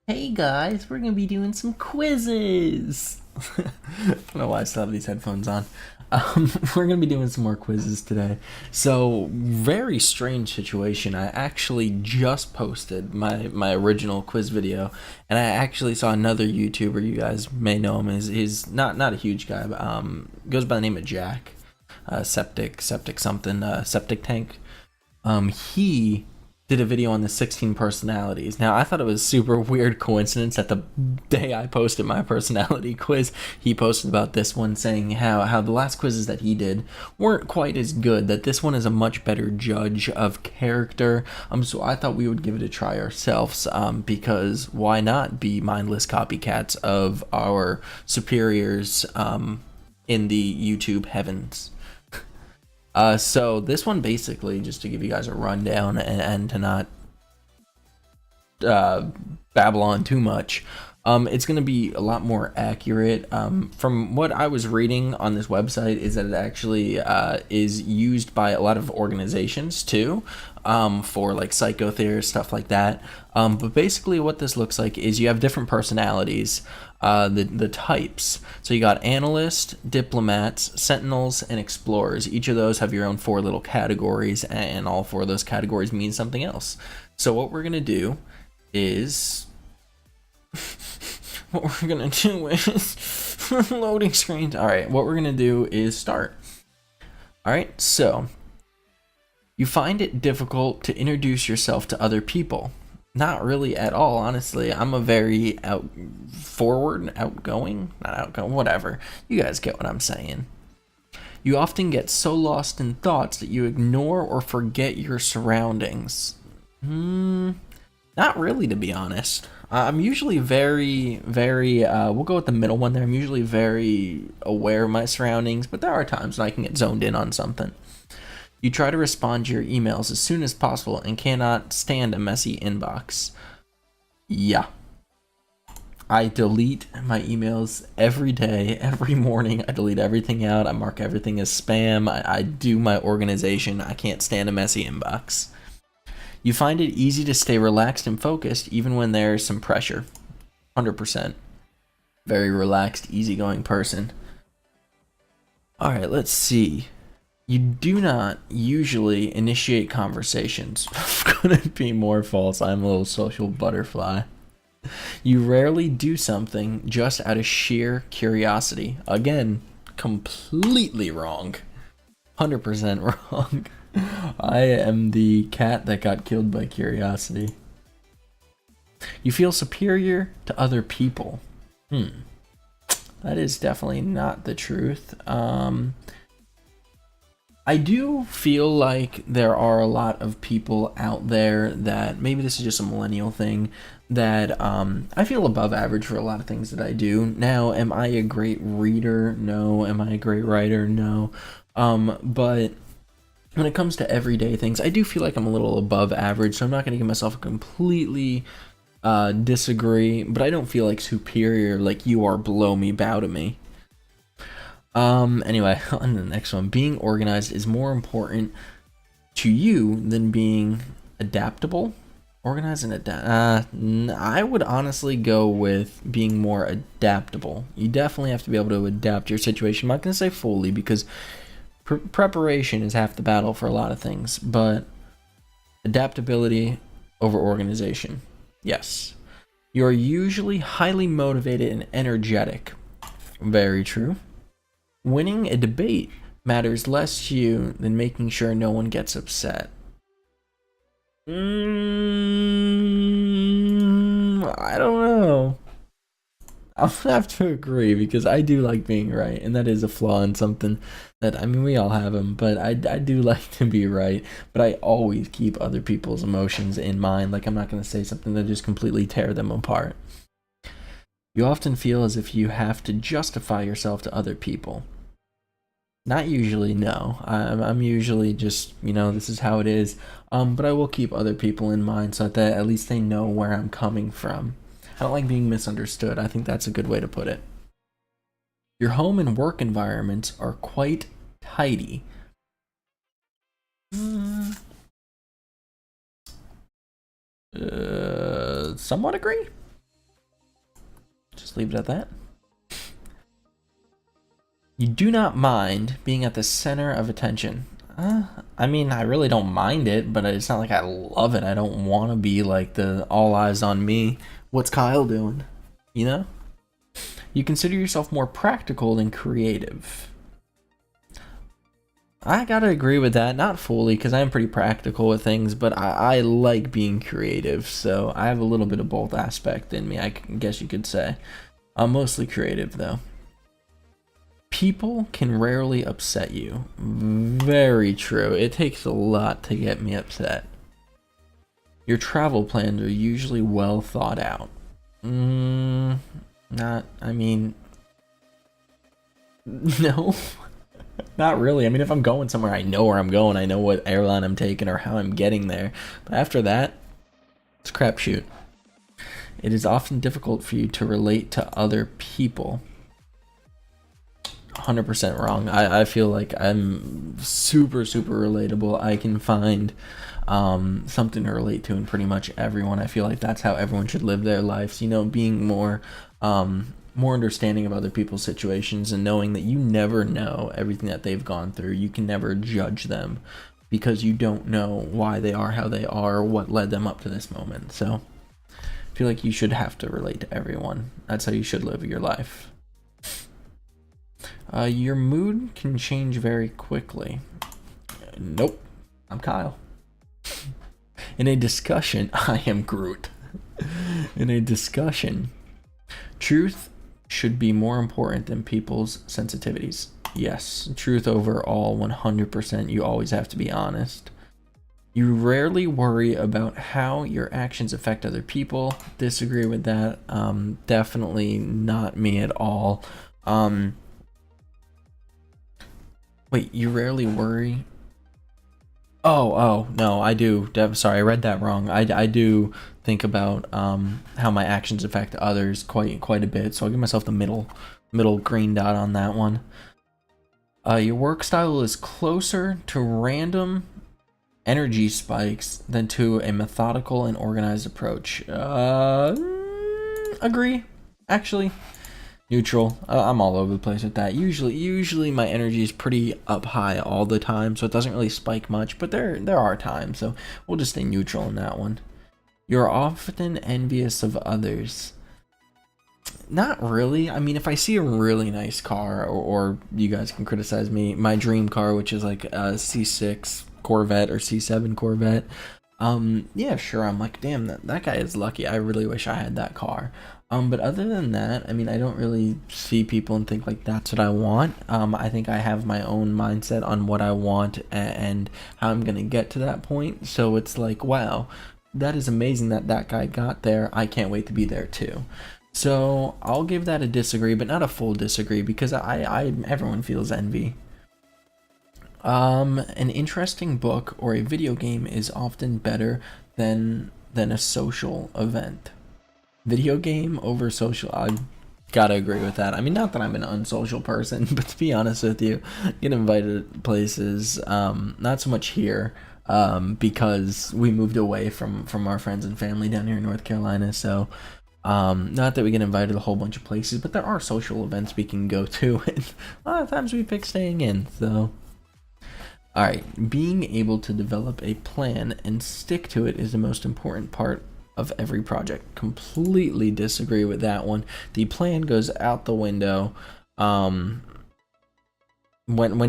Hey guys, we're gonna be doing some quizzes. I don't know why I still have these headphones on. We're gonna be doing some more quizzes today. So, very strange situation. I actually just posted my original quiz video, and I actually saw another YouTuber. You guys may know him. Is not a huge guy, but goes by the name of Jack. Septic something. Septic tank. He did a video on the 16 personalities. Now, I thought it was super weird coincidence that the day I posted my personality quiz, he posted about this one, saying how the last quizzes that he did weren't quite as good, that this one is a much better judge of character. So I thought we would give it a try ourselves, because why not be mindless copycats of our superiors in the YouTube heavens? So this one basically, just to give you guys a rundown and to not babble on too much, it's going to be a lot more accurate. From what I was reading on this website is that it actually is used by a lot of organizations too, for like psychotherapy, stuff like that. But basically what this looks like is you have different personalities, the types. So you got analyst, diplomats, sentinels, and explorers. Each of those have your own four little categories, and all four of those categories mean something else. So what we're going to do is what we're gonna do is loading screens. All right, what we're gonna do is start. All right, so you find it difficult to introduce yourself to other people. Not really at all, honestly. I'm a very outgoing, not outgoing, whatever. You guys get what I'm saying. You often get so lost in thoughts that you ignore or forget your surroundings. Not really, to be honest. I'm usually very, we'll go with the middle one there. I'm usually very aware of my surroundings, but there are times when I can get zoned in on something. You try to respond to your emails as soon as possible and cannot stand a messy inbox. Yeah. I delete my emails every day, every morning. I delete everything out. I mark everything as spam. I do my organization. I can't stand a messy inbox. You find it easy to stay relaxed and focused even when there's some pressure. 100%. Very relaxed, easygoing person. All right, let's see. You do not usually initiate conversations. Couldn't be more false. I'm a little social butterfly. You rarely do something just out of sheer curiosity. Again, completely wrong. 100% wrong. I am the cat that got killed by curiosity. You feel superior to other people. That is definitely not the truth. I do feel like there are a lot of people out there that, maybe this is just a millennial thing, that I feel above average for a lot of things that I do. Now, am I a great reader? No. Am I a great writer? No. But when it comes to everyday things, I do feel like I'm a little above average, so I'm not going to give myself a completely disagree, but I don't feel like superior, like you are below me, bow to me. Anyway, on to the next one. Being organized is more important to you than being adaptable. Organized and adapt. I would honestly go with being more adaptable. You definitely have to be able to adapt to your situation. I'm not going to say fully, because preparation is half the battle for a lot of things, but adaptability over organization. Yes. You're usually highly motivated and energetic. Very true. Winning a debate matters less to you than making sure no one gets upset. I don't know. I'll have to agree, because I do like being right, and that is a flaw in something that, I mean, we all have them, but I do like to be right, but I always keep other people's emotions in mind. Like, I'm not going to say something that just completely tear them apart. You often feel as if you have to justify yourself to other people. Not usually, no. I'm usually just, this is how it is. But I will keep other people in mind so that at least they know where I'm coming from. I don't like being misunderstood. I think that's a good way to put it. Your home and work environments are quite tidy. Somewhat agree. Just leave it at that. You do not mind being at the center of attention. I mean, I really don't mind it, but it's not like I love it. I don't want to be like the all eyes on me. What's Kyle doing? You know? You consider yourself more practical than creative. I gotta agree with that. Not fully, because I'm pretty practical with things, but I like being creative, so I have a little bit of both aspect in me, I guess you could say. I'm mostly creative, though. People can rarely upset you. Very true. It takes a lot to get me upset. Your travel plans are usually well thought out. I mean, no, not really. I mean, if I'm going somewhere, I know where I'm going. I know what airline I'm taking or how I'm getting there. But after that, it's a crapshoot. It is often difficult for you to relate to other people. 100% wrong. I feel like I'm super relatable. I can find something to relate to in pretty much everyone. I feel like that's how everyone should live their lives, you know, being more understanding of other people's situations and knowing that you never know everything that they've gone through. You can never judge them because you don't know why they are how they are or what led them up to this moment. So I feel like you should have to relate to everyone. That's how you should live your life. Your mood can change very quickly. Nope. I'm Kyle. In a discussion, I am Groot. In a discussion, truth should be more important than people's sensitivities. Yes, truth overall, 100%. You always have to be honest. You rarely worry about how your actions affect other people. Disagree with that. Definitely not me at all. Wait, you rarely worry? Oh, no, I do. Sorry, I read that wrong. I do think about how my actions affect others quite a bit. So I'll give myself the middle green dot on that one. Your work style is closer to random energy spikes than to a methodical and organized approach. Agree, actually. Neutral. I'm all over the place with that. Usually my energy is pretty up high all the time, so it doesn't really spike much, but there are times, so we'll just stay neutral in that one. You're often envious of others. Not really. I mean, if I see a really nice car, or you guys can criticize me, my dream car, which is like a C6 Corvette or C7 Corvette, yeah, sure, I'm like, damn, that guy is lucky. I really wish I had that car. But other than that, I mean, I don't really see people and think like that's what I want. I think I have my own mindset on what I want and how I'm gonna get to that point. So it's like, wow, that is amazing that guy got there. I can't wait to be there too. So I'll give that a disagree, but not a full disagree because everyone feels envy. An interesting book or a video game is often better than a social event. Video game over social, I gotta agree with that. I mean, not that I'm an unsocial person, but to be honest with you, get invited to places, not so much here, because we moved away from our friends and family down here in North Carolina. So not that we get invited to a whole bunch of places, but there are social events we can go to, and a lot of times we pick staying in. So all right, being able to develop a plan and stick to it is the most important part of every project. Completely disagree with that one. The plan goes out the window when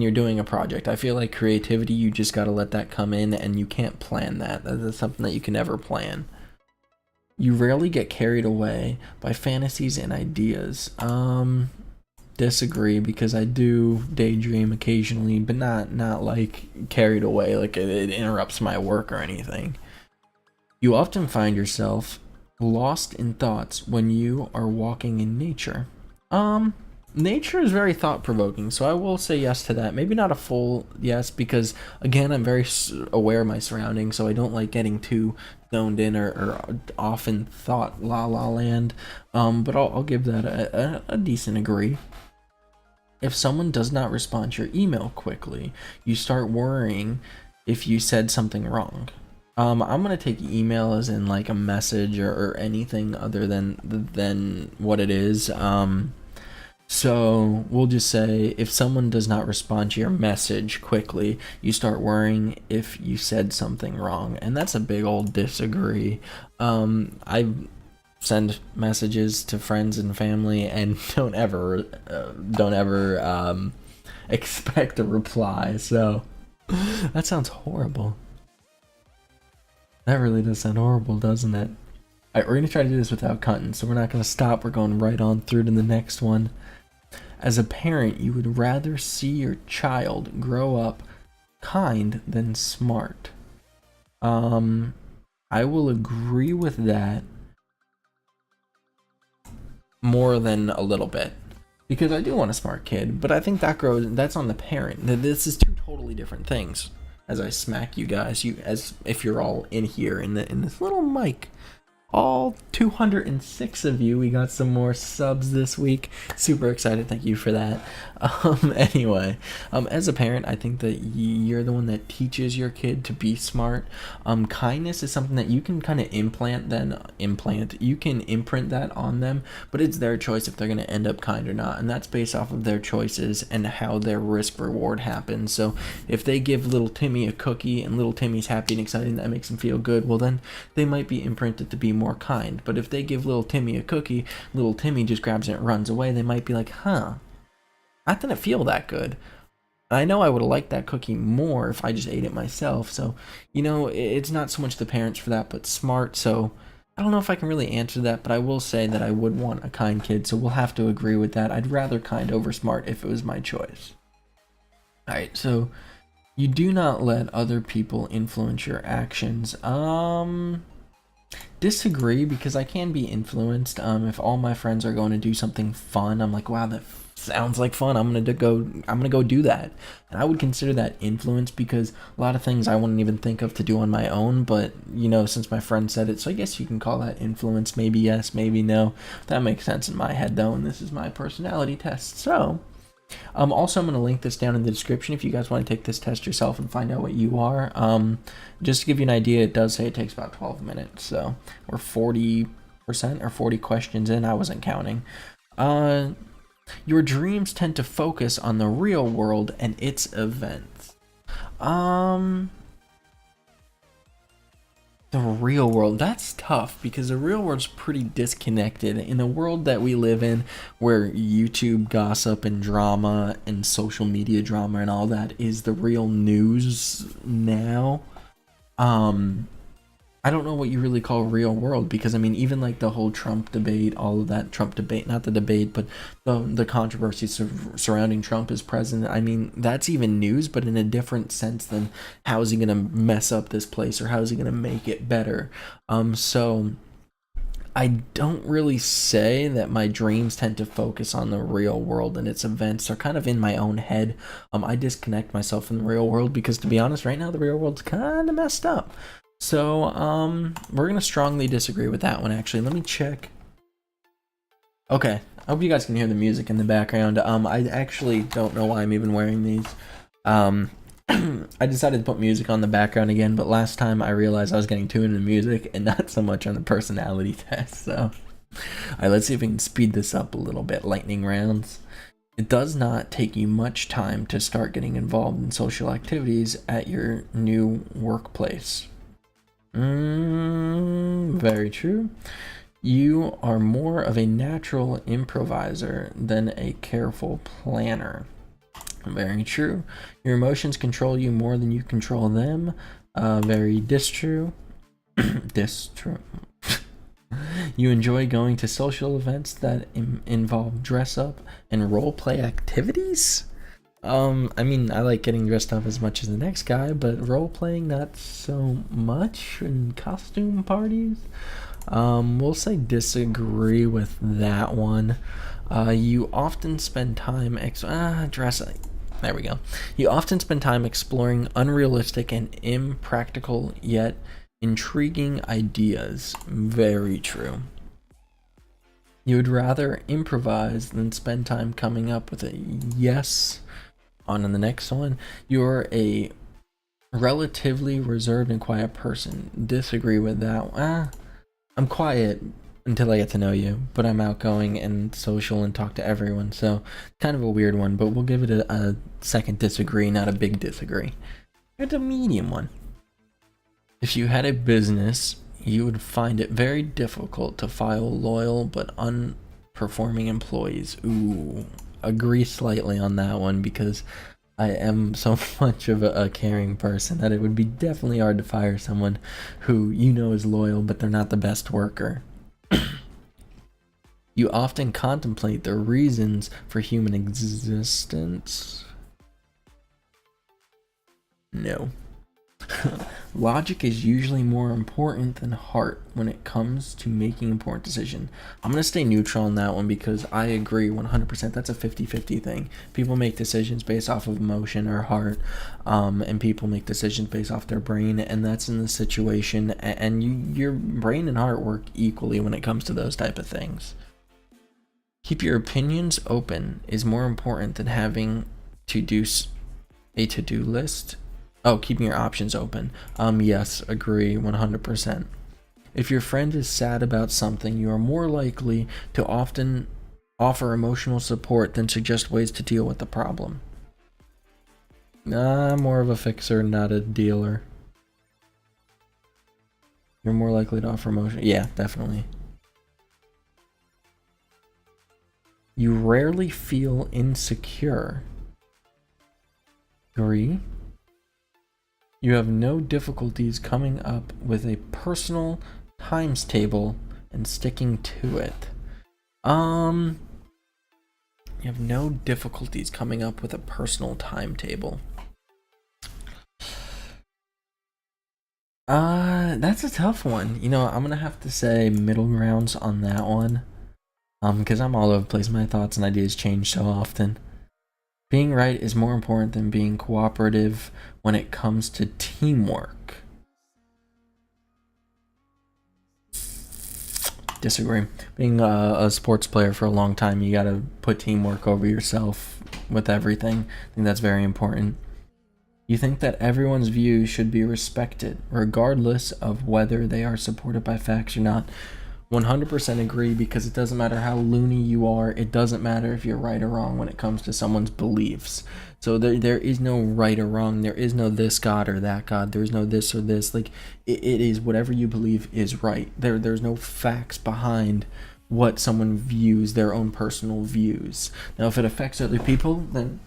you're doing a project. I feel like creativity, you just got to let that come in, and you can't plan that. That's something that you can never plan. You rarely get carried away by fantasies and ideas. Disagree, because I do daydream occasionally, but not like carried away, like it interrupts my work or anything. You often find yourself lost in thoughts when you are walking in nature. Nature is very thought-provoking, so I will say yes to that. Maybe not a full yes, because again, I'm very aware of my surroundings, so I don't like getting too zoned in or often thought la land. But I'll give that a decent agree. If someone does not respond to your email quickly, you start worrying if you said something wrong. I'm gonna take email as in like a message or anything other than what it is. So we'll just say if someone does not respond to your message quickly, you start worrying if you said something wrong, and that's a big old disagree. I send messages to friends and family, and don't ever expect a reply. So that sounds horrible. That really does sound horrible, doesn't it? All right, we're gonna try to do this without cutting, so we're not gonna stop. We're going right on through to the next one. As a parent, you would rather see your child grow up kind than smart. I will agree with that more than a little bit. Because I do want a smart kid, but I think that's on the parent. This is two totally different things. As I smack you guys, as if you're all in here in this little mic. All 206 of you. We got some more subs this week. Super excited. Thank you for that. Anyway, as a parent, I think that you're the one that teaches your kid to be smart. Kindness is something that you can kind of implant. You can imprint that on them, but it's their choice if they're going to end up kind or not, and that's based off of their choices and how their risk reward happens. So if they give little Timmy a cookie and little Timmy's happy and excited, and that makes him feel good, well then they might be imprinted to be more kind. But if they give little Timmy a cookie, little Timmy just grabs it and runs away, they might be like, I didn't feel that good. I know I would have liked that cookie more if I just ate it myself. So, it's not so much the parents for that, but smart. So I don't know if I can really answer that, but I will say that I would want a kind kid. So we'll have to agree with that. I'd rather kind over smart if it was my choice. All right, so you do not let other people influence your actions. Disagree, because I can be influenced. If all my friends are going to do something fun, I'm like, wow, that sounds like fun. I'm gonna go do that, and I would consider that influence, because a lot of things I wouldn't even think of to do on my own. But since my friend said it, so I guess you can call that influence. Maybe yes, maybe no. That makes sense in my head though, and this is my personality test. So also, I'm going to link this down in the description if you guys want to take this test yourself and find out what you are. Just to give you an idea, it does say it takes about 12 minutes. So we're 40% or 40 questions in. I wasn't counting. Your dreams tend to focus on the real world and its events. The real world, that's tough, because the real world's pretty disconnected. In the world that we live in, where YouTube gossip and drama and social media drama and all that is the real news now, I don't know what you really call real world, because even like the whole Trump debate, all of that Trump debate, not the debate, but the controversy surrounding Trump as president, that's even news, but in a different sense than how is he going to mess up this place or how is he going to make it better. So I don't really say that my dreams tend to focus on the real world and its events. They're kind of in my own head. I disconnect myself from the real world because, to be honest, right now the real world's kind of messed up. So, we're gonna strongly disagree with that one, actually. Let me check. Okay, I hope you guys can hear the music in the background. I actually don't know why I'm even wearing these. I decided to put music on the background again, but last time I realized I was getting too into music and not so much on the personality test, so. Alright, let's see if we can speed this up a little bit. Lightning rounds. It does not take you much time to start getting involved in social activities at your new workplace. Very true. You are more of a natural improviser than a careful planner. Very true. Your emotions control you more than you control them. Very distrue. Distrue. You enjoy going to social events that involve dress up and role play activities. I like getting dressed up as much as the next guy, but role playing not so much, and costume parties. We'll say disagree with that one. You often spend time dressing. There we go. You often spend time exploring unrealistic and impractical yet intriguing ideas. Very true. You would rather improvise than spend time coming up with a yes. On to the next one. You're a Relatively reserved and quiet person. Disagree with that. I'm quiet until I get to know you, but I'm outgoing and social and talk to everyone, so kind of a weird one, but we'll give it a second disagree, not a big disagree. It's a medium one. If you had a business, you would find it very difficult to file loyal but unperforming employees. Ooh, agree slightly on that one because I am so much of a caring person that it would be definitely hard to fire someone who you know is loyal but they're not the best worker. You often contemplate the reasons for human existence. No. Logic is usually more important than heart when it comes to making important decisions. I'm going to stay neutral on that one because I agree 100%. That's a 50-50 thing. People make decisions based off of emotion or heart, and people make decisions based off their brain, and that's in the situation, and your brain and heart work equally when it comes to those type of things. Keep your opinions open is more important than having a to-do list. Oh, keeping your options open. Yes, agree 100%. If your friend is sad about something, you are more likely to often offer emotional support than suggest ways to deal with the problem. I'm more of a fixer, not a dealer. You're more likely to offer emotion. Yeah, definitely. You rarely feel insecure. Agree. You have no difficulties coming up with a personal times table and sticking to it. You have no difficulties coming up with a personal timetable. That's a tough one. You know, I'm gonna have to say middle grounds on that one. Because I'm all over the place. My thoughts and ideas change so often. Being right is more important than being cooperative when it comes to teamwork. Disagree. Being a sports player for a long time, you gotta put teamwork over yourself with everything. I think that's very important. You think that everyone's views should be respected, regardless of whether they are supported by facts or not. 100% agree, because it doesn't matter how loony you are. It doesn't matter if you're right or wrong when it comes to someone's beliefs. So there is no right or wrong. There is no this God or that God. There is no this or this. Like it is whatever you believe is right. There's no facts behind what someone views, their own personal views. Now, if it affects other people, then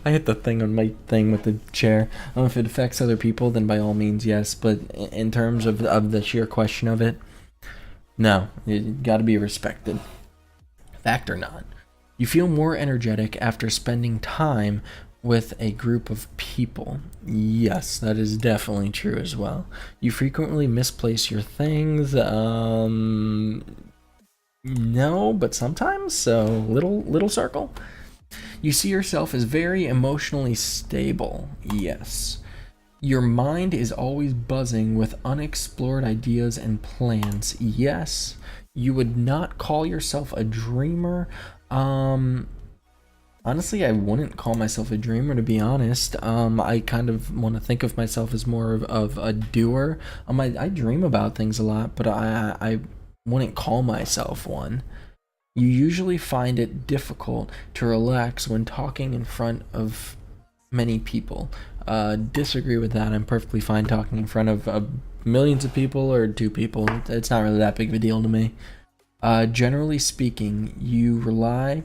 I hit the thing on my thing with the chair. If it affects other people, then by all means, yes. But in terms of the sheer question of it, no. It got to be respected. Fact or not. You feel more energetic after spending time with a group of people. Yes, that is definitely true as well. You frequently misplace your things. No, but sometimes. So little circle. You see yourself as very emotionally stable. Yes. Your mind is always buzzing with unexplored ideas and plans. Yes. You would not call yourself a dreamer. Honestly, I wouldn't call myself a dreamer, to be honest. I kind of want to think of myself as more of a doer. I dream about things a lot, but I wouldn't call myself one. You usually find it difficult to relax when talking in front of many people. Disagree with that. I'm perfectly fine talking in front of millions of people or 2 people. It's not really that big of a deal to me. Generally speaking, you rely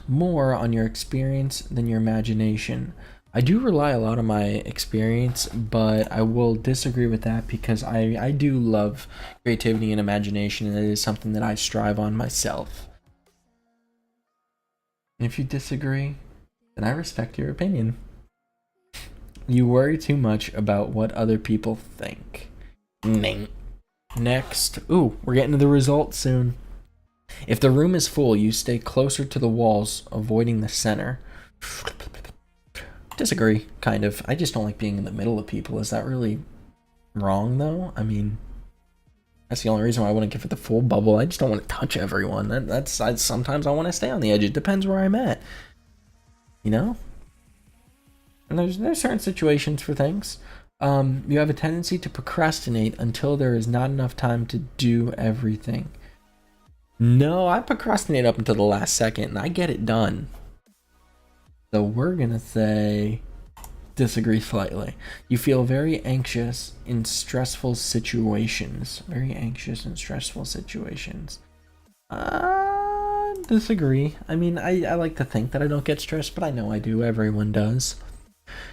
more on your experience than your imagination. I do rely a lot on my experience, but I will disagree with that because I do love creativity and imagination, and it is something that I strive on myself. If you disagree, then I respect your opinion. You worry too much about what other people think. Next. Ooh, we're getting to the results soon. If the room is full, you stay closer to the walls, avoiding the center. Disagree, kind of. I just don't like being in the middle of people. Is that really wrong, though? I mean, that's the only reason why I wouldn't give it the full bubble. I just don't want to touch everyone. Sometimes I want to stay on the edge. It depends where I'm at. You know? And there's certain situations for things. You have a tendency to procrastinate until there is not enough time to do everything. No, I procrastinate up until the last second and I get it done. So we're gonna say disagree slightly. You feel very anxious in stressful situations. Very anxious in stressful situations. Disagree. I mean, I like to think that I don't get stressed, but I know I do. Everyone does.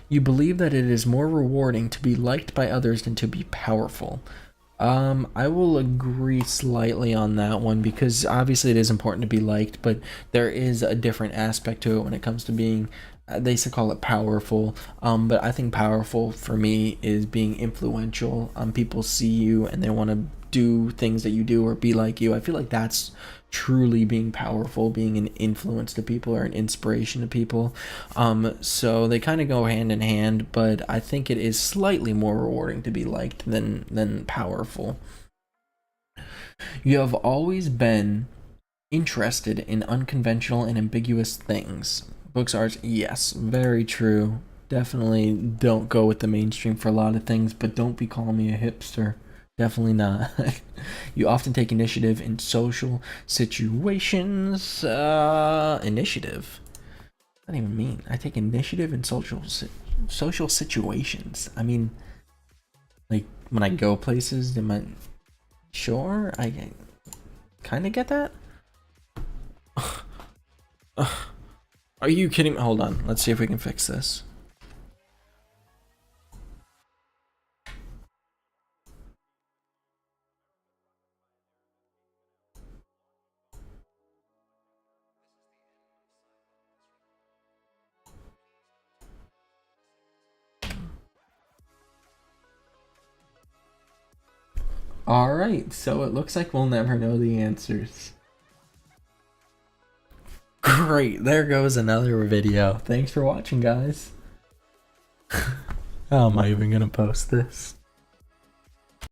You believe that it is more rewarding to be liked by others than to be powerful. I will agree slightly on that one because obviously it is important to be liked, but there is a different aspect to it when it comes to being, they used to call it powerful, but I think powerful for me is being influential. People see you and they want to do things that you do or be like you. I feel like that's truly being powerful, being an influence to people or an inspiration to people. So they kind of go hand in hand, but I think it is slightly more rewarding to be liked than powerful. You have always been interested in unconventional and ambiguous things. Books, arts, yes, very true. Definitely don't go with the mainstream for a lot of things, but don't be calling me a hipster. Definitely not. You often take initiative in social situations. Initiative? What do you even mean? I take initiative in social situations. I mean, like when I go places, am I sure? I kind of get that. Are you kidding me? Hold on. Let's see if we can fix this. Alright, so it looks like we'll never know the answers. Great, there goes another video. Thanks for watching, guys. How am I even gonna post this?